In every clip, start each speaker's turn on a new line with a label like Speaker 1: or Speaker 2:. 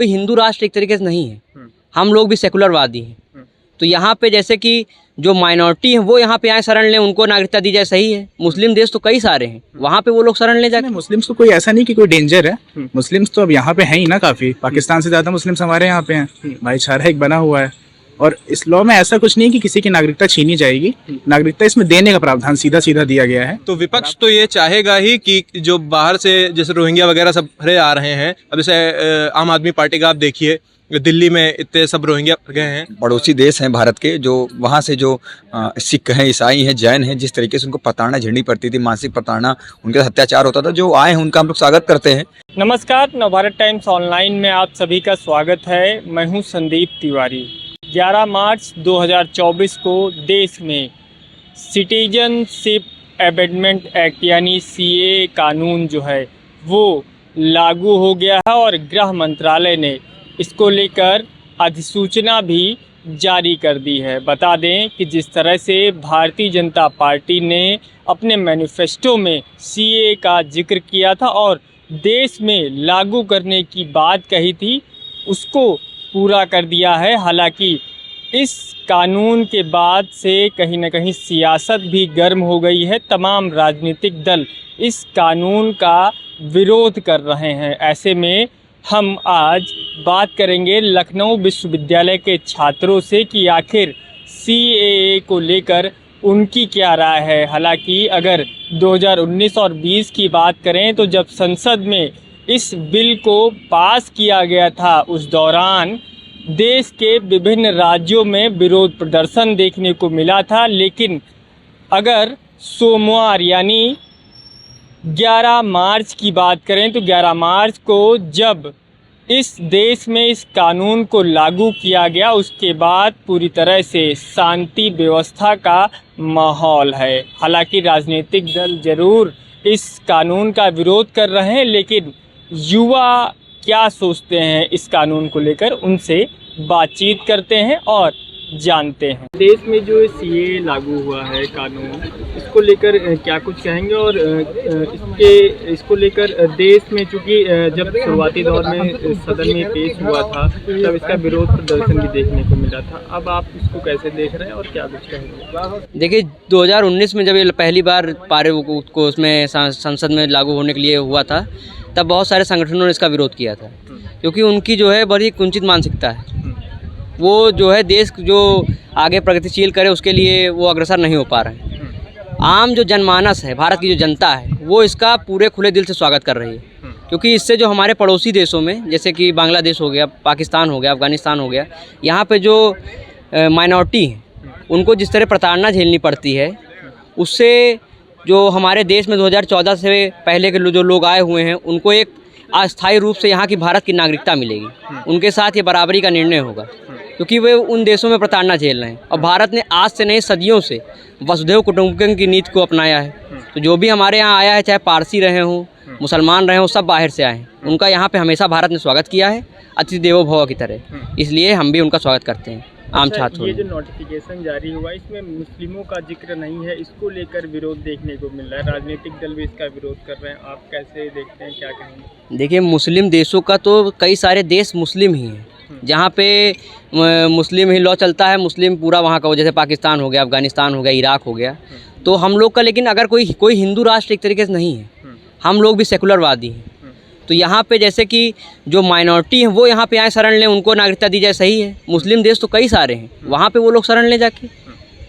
Speaker 1: कोई हिंदू राष्ट्र एक तरीके से नहीं है, हम लोग भी सेकुलरवादी हैं। तो यहाँ पे जैसे कि जो माइनॉरिटी है वो यहाँ पे आए शरण लें, उनको नागरिकता दी जाए, सही है। मुस्लिम देश तो कई सारे हैं, वहाँ पे वो लोग शरण ले जाए।
Speaker 2: मुस्लिम्स को कोई ऐसा नहीं कि कोई डेंजर है, मुस्लिम्स तो अब यहाँ पे हैं ही ना, काफी पाकिस्तान से ज्यादा मुस्लिम्स हमारे यहाँ पे हैं, भाईचारा एक बना हुआ है। और इस लॉ में ऐसा कुछ नहीं है कि किसी की नागरिकता छीनी जाएगी, नागरिकता इसमें देने का प्रावधान सीधा सीधा दिया गया है।
Speaker 3: तो विपक्ष तो ये चाहेगा ही कि जो बाहर से जैसे रोहिंग्या वगैरह सब भरे आ रहे हैं, अब जैसे आम आदमी पार्टी का आप देखिए, दिल्ली में इतने सब रोहिंग्या गए हैं।
Speaker 4: पड़ोसी देश हैं भारत के, जो वहाँ से जो सिख हैं, ईसाई हैं, जैन हैं, जिस तरीके से उनको प्रताड़ना झेलनी पड़ती थी, मानसिक प्रताड़ना, उनके साथ अत्याचार होता था, जो आए हैं उनका हम लोग स्वागत करते हैं।
Speaker 5: नमस्कार, नवभारत टाइम्स ऑनलाइन में आप सभी का स्वागत है। मैं हूं संदीप तिवारी। 11 मार्च 2024 को देश में सिटीजनशिप अमेंडमेंट एक्ट यानी सीए कानून जो है वो लागू हो गया है और गृह मंत्रालय ने इसको लेकर अधिसूचना भी जारी कर दी है। बता दें कि जिस तरह से भारतीय जनता पार्टी ने अपने मैनिफेस्टो में सीए का जिक्र किया था और देश में लागू करने की बात कही थी, उसको पूरा कर दिया है। हालांकि इस कानून के बाद से कहीं ना कहीं सियासत भी गर्म हो गई है। तमाम राजनीतिक दल इस कानून का विरोध कर रहे हैं। ऐसे में हम आज बात करेंगे लखनऊ विश्वविद्यालय के छात्रों से कि आखिर सीएए को लेकर उनकी क्या राय है। हालांकि अगर 2019 और 20 की बात करें तो जब संसद में इस बिल को पास किया गया था, उस दौरान देश के विभिन्न राज्यों में विरोध प्रदर्शन देखने को मिला था। लेकिन अगर सोमवार यानी 11 मार्च की बात करें तो 11 मार्च को जब इस देश में इस कानून को लागू किया गया, उसके बाद पूरी तरह से शांति व्यवस्था का माहौल है। हालांकि राजनीतिक दल जरूर इस कानून का विरोध कर रहे हैं, लेकिन युवा क्या सोचते हैं इस कानून को लेकर, उनसे बातचीत करते हैं और जानते हैं। देश में जो सीए लागू हुआ है कानून, इसको लेकर क्या कुछ कहेंगे और इसको लेकर देश में, चूँकि जब शुरुआती दौर में सदन में पेश हुआ था तब इसका विरोध प्रदर्शन भी देखने को मिला था, अब आप इसको कैसे देख रहे हैं और क्या कुछ कहेंगे?
Speaker 1: देखिए, 2019 में जब ये पहली बार पारे को उसमें संसद में लागू होने के लिए हुआ था, तब बहुत सारे संगठनों ने इसका विरोध किया था, क्योंकि उनकी जो है बड़ी कुंचित मानसिकता है। वो जो है देश जो आगे प्रगतिशील करे उसके लिए वो अग्रसर नहीं हो पा रहे हैं। आम जो जनमानस है, भारत की जो जनता है, वो इसका पूरे खुले दिल से स्वागत कर रही है, क्योंकि इससे जो हमारे पड़ोसी देशों में जैसे कि बांग्लादेश हो गया, पाकिस्तान हो गया, अफ़गानिस्तान हो गया, यहाँ पे जो माइनॉरिटी हैं उनको जिस तरह प्रताड़ना झेलनी पड़ती है, उससे जो हमारे देश में 2014 से पहले के जो लोग आए हुए हैं उनको एक अस्थायी रूप से यहाँ की भारत की नागरिकता मिलेगी। उनके साथ ये बराबरी का निर्णय होगा, क्योंकि वे उन देशों में प्रताड़ना झेल रहे हैं। और भारत ने आज से नहीं, सदियों से वसुधैव कुटुंबकम की नीति को अपनाया है। तो जो भी हमारे यहाँ आया है, चाहे पारसी रहे हों, मुसलमान रहे हों, सब बाहर से आए हैं। उनका यहाँ पे हमेशा भारत ने स्वागत किया है, अतिथि देवो भव की तरह। इसलिए हम भी उनका स्वागत करते हैं। आम छात्र,
Speaker 5: ये जो नोटिफिकेशन जारी हुआ इसमें मुस्लिमों का जिक्र नहीं है, इसको लेकर विरोध देखने को मिल रहा है। राजनीतिक दल भी इसका विरोध कर रहे हैं, आप कैसे देखते हैं, क्या कहेंगे?
Speaker 1: देखिए, मुस्लिम देशों का तो कई सारे देश मुस्लिम ही हैं, जहाँ पे मुस्लिम ही लॉ चलता है। मुस्लिम पूरा वहाँ का हो, जैसे पाकिस्तान हो गया, अफ़गानिस्तान हो गया, इराक हो गया। तो हम लोग का, लेकिन अगर कोई हिंदू राष्ट्र एक तरीके से नहीं है, हम लोग भी सेकुलरवादी हैं। तो यहाँ पे जैसे कि जो माइनॉरिटी है वो यहाँ पे आए शरण लें, उनको नागरिकता दी जाए, सही है। मुस्लिम देश तो कई सारे हैं, वहाँ पे वो लोग शरण ले जाके,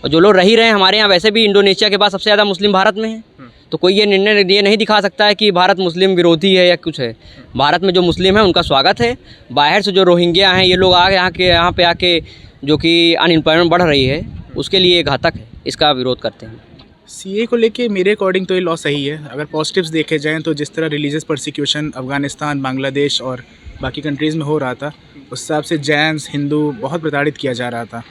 Speaker 1: और जो लोग रह रहे हैं हमारे यहाँ, वैसे भी इंडोनेशिया के बाद सबसे ज़्यादा मुस्लिम भारत में है। तो कोई ये निर्णय ये नहीं दिखा सकता है कि भारत मुस्लिम विरोधी है या कुछ है। भारत में जो मुस्लिम है उनका स्वागत है। बाहर से जो रोहिंग्या हैं, ये लोग यहाँ पे आके जो कि अनएम्प्लॉयमेंट बढ़ रही है, उसके लिए घातक है, इसका विरोध करते हैं।
Speaker 2: सीए को लेके मेरे अकॉर्डिंग तो ये लॉ सही है। अगर पॉजिटिव्स देखे जाएँ तो जिस तरह रिलीजियस परसिक्यूशन अफ़गानिस्तान, बांग्लादेश और बाकी कंट्रीज़ में हो रहा था, उस हिसाब से जैन्स, हिंदू बहुत प्रताड़ित किया जा रहा था।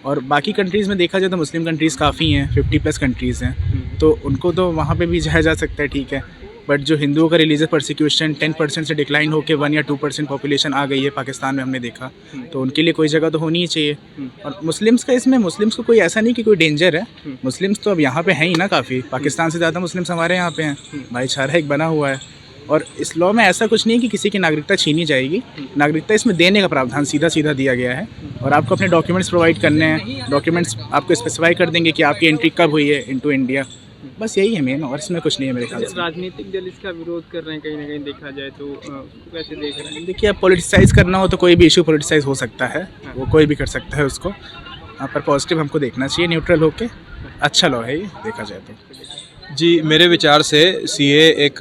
Speaker 2: और बाकी कंट्रीज़ में देखा जाए तो मुस्लिम कंट्रीज़ काफ़ी हैं, 50+ कंट्रीज़ हैं, तो उनको तो वहाँ पे भी जाया जा सकता है, ठीक है। बट जो हिंदुओं का रिलीजियस परसिक्यूशन 10% से डिक्लाइन होकर 1 या 2% पॉपुलेशन आ गई है पाकिस्तान में, हमने देखा, तो उनके लिए कोई जगह तो होनी ही चाहिए। और मुस्लिम्स का, इसमें मुस्लिम्स को कोई ऐसा नहीं कि कोई डेंजर है, मुस्लिम्स तो अब यहाँ पे हैं ही ना, काफ़ी पाकिस्तान से ज़्यादा मुस्लिम्स हमारे यहाँ पे हैं, भाईचारा एक बना हुआ है। और इस लॉ में ऐसा कुछ नहीं है कि किसी की नागरिकता छीनी जाएगी। नागरिकता इसमें देने का प्रावधान सीधा सीधा दिया गया है और आपको अपने डॉक्यूमेंट्स प्रोवाइड करने हैं। डॉक्यूमेंट्स आपको स्पेसिफाई कर देंगे कि आपकी एंट्री कब हुई है इनटू इंडिया। बस यही है मेन, और इसमें कुछ नहीं है मेरे ख्याल से।
Speaker 5: राजनीतिक दल इसका विरोध कर रहे हैं, कहीं ना कहीं देखा जाए तो उसको कैसे देख रहे हैं?
Speaker 2: देखिए, अब पॉलिटिसाइज़ करना हो तो कोई भी इशू पॉलिटिसाइज़ हो सकता है, वो कोई भी कर सकता है उसको। पर पॉजिटिव हमको देखना चाहिए, न्यूट्रल होके। अच्छा लॉ है ये, देखा जाए तो।
Speaker 3: जी, मेरे विचार से सीए एक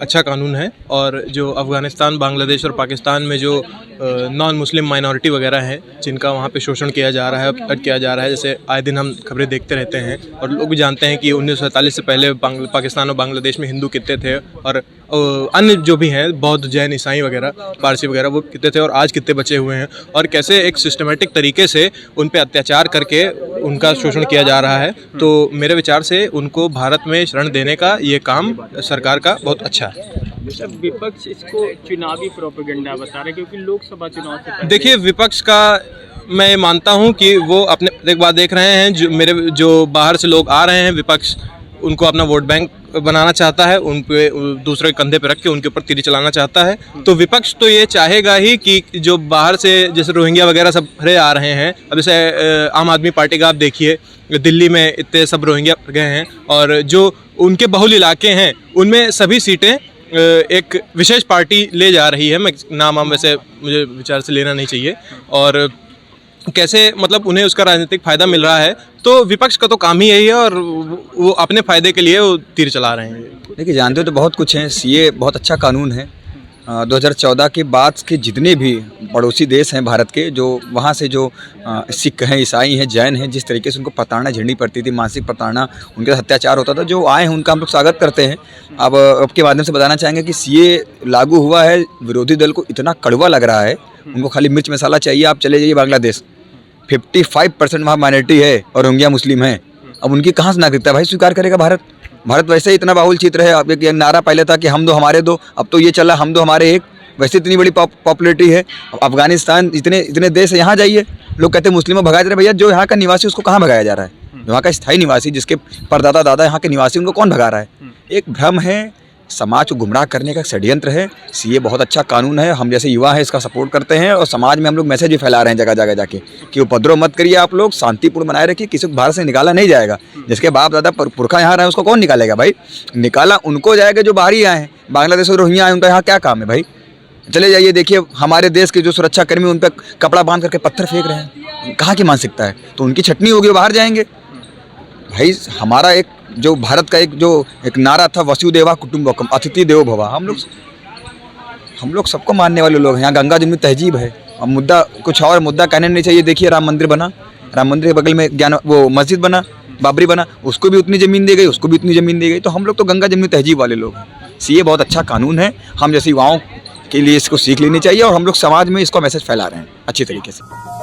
Speaker 3: अच्छा कानून है, और जो अफ़गानिस्तान, बांग्लादेश और पाकिस्तान में जो नॉन मुस्लिम माइनॉरिटी वगैरह हैं जिनका वहाँ पे शोषण किया जा रहा है, अत्याचार किया जा रहा है, जैसे आए दिन हम खबरें देखते रहते हैं और लोग भी जानते हैं कि 1947 से पहले पाकिस्तान और बांग्लादेश में हिंदू कितने थे, और अन्य जो भी हैं बौद्ध, जैन, ईसाई वगैरह, पारसी वगैरह, वो कितने थे और आज कितने बचे हुए हैं, और कैसे एक सिस्टमेटिक तरीके से उन पे अत्याचार करके उनका शोषण किया जा रहा है। तो मेरे विचार से उनको भारत में शरण देने का ये काम सरकार का बहुत अच्छा है।
Speaker 5: विपक्ष इसको चुनावी प्रोपेगेंडा बता रहे, क्योंकि लोकसभा चुनाव से पहले
Speaker 3: देखिए, विपक्ष का मैं मानता हूं कि वो अपने एक बात देख रहे हैं, जो बाहर से लोग आ रहे हैं, विपक्ष उनको अपना वोट बैंक बनाना चाहता है, उन पे दूसरे कंधे पे रख के उनके ऊपर तीर चलाना चाहता है। तो विपक्ष तो ये चाहेगा ही कि जो बाहर से जैसे रोहिंग्या वगैरह सब भरे आ रहे हैं, अब जैसे आम आदमी पार्टी का आप देखिए, दिल्ली में इतने सब रोहिंग्या गए हैं, और जो उनके बहुल इलाके हैं उनमें सभी सीटें एक विशेष पार्टी ले जा रही है। मैं नाम वैसे मुझे विचार से लेना नहीं चाहिए, और कैसे मतलब उन्हें उसका राजनीतिक फ़ायदा मिल रहा है। तो विपक्ष का तो काम ही यही है, और वो अपने फ़ायदे के लिए वो तीर चला रहे हैं।
Speaker 4: देखिए, जानते हो तो बहुत कुछ है। सीए बहुत अच्छा कानून है। 2014 के बाद के जितने भी पड़ोसी देश हैं भारत के, जो वहाँ से जो सिख हैं, ईसाई हैं, जैन हैं, जिस तरीके से उनको प्रताड़ना झेलनी पड़ती थी, मानसिक प्रताड़ना, उनके साथ अत्याचार होता था, जो आए हैं उनका हम लोग स्वागत करते हैं। अब आपके माध्यम से बताना चाहेंगे कि सीए लागू हुआ है, विरोधी दल को इतना कड़वा लग रहा है, उनको खाली मिर्च मसाला चाहिए। आप चले जाइए बांग्लादेश, 55% वहाँ माइनॉरिटी है और रोहिंग्या मुस्लिम हैं। अब उनकी कहाँ से नागरिकता भाई स्वीकार करेगा भारत? भारत वैसे ही इतना बाहुल चित्र है। अब एक नारा पहले था कि हम दो हमारे दो, अब तो ये चला हम दो हमारे एक। वैसे इतनी बड़ी पॉपुलरिटी है। अफगानिस्तान, इतने देश है, यहाँ जाइए, लोग कहते हैं मुस्लिमों भगाए जा रहे हैं। भैया, जो यहाँ का निवासी उसको कहाँ भगाया जा रहा है? वहाँ का स्थायी निवासी, जिसके परदादा दादा यहाँ के निवासी, उनको कौन भगा रहा है? एक भ्रम है, समाज को गुमराह करने का षड्यंत्र है। सीए बहुत अच्छा कानून है, हम जैसे युवा हैं इसका सपोर्ट करते हैं, और समाज में हम लोग मैसेज भी फैला रहे हैं जगह जगह जाके कि उपद्रव मत करिए, आप लोग शांतिपूर्ण बनाए रखिए, किसी को भारत से निकाला नहीं जाएगा। जिसके बाप दादा पुरखा यहाँ रहे उसको कौन निकालेगा भाई? निकाला उनको जाएगा जो बाहर ही आए हैं, बांग्लादेश और रोहिंग्या आए, उनका यहाँ क्या काम है भाई? चले जाइए, देखिए हमारे देश के जो सुरक्षाकर्मी उन पर कपड़ा बांध करके पत्थर फेंक रहे हैं। कहाँ की मानसिकता है? तो उनकी छटनी होगी, वो बाहर जाएंगे भाई। हमारा एक जो भारत का एक नारा था, वसुदेवा कुटुंबकम, अतिथि देवो भव। हम लोग सबको मानने वाले लोग हैं। यहाँ गंगा जमुनी तहजीब है। अब मुद्दा कुछ और मुद्दा कहने नहीं चाहिए। देखिए, राम मंदिर बना, राम मंदिर के बगल में वो मस्जिद बना, बाबरी बना, उसको भी उतनी ज़मीन दी गई, उसको भी उतनी ज़मीन दी गई। तो हम लोग तो गंगा जमुनी तहजीब वाले लोग हैं। सीए बहुत अच्छा कानून है, हम जैसे युवाओं के लिए इसको सीख लेनी चाहिए, और हम लोग समाज में इसको मैसेज फैला रहे हैं अच्छी तरीके से।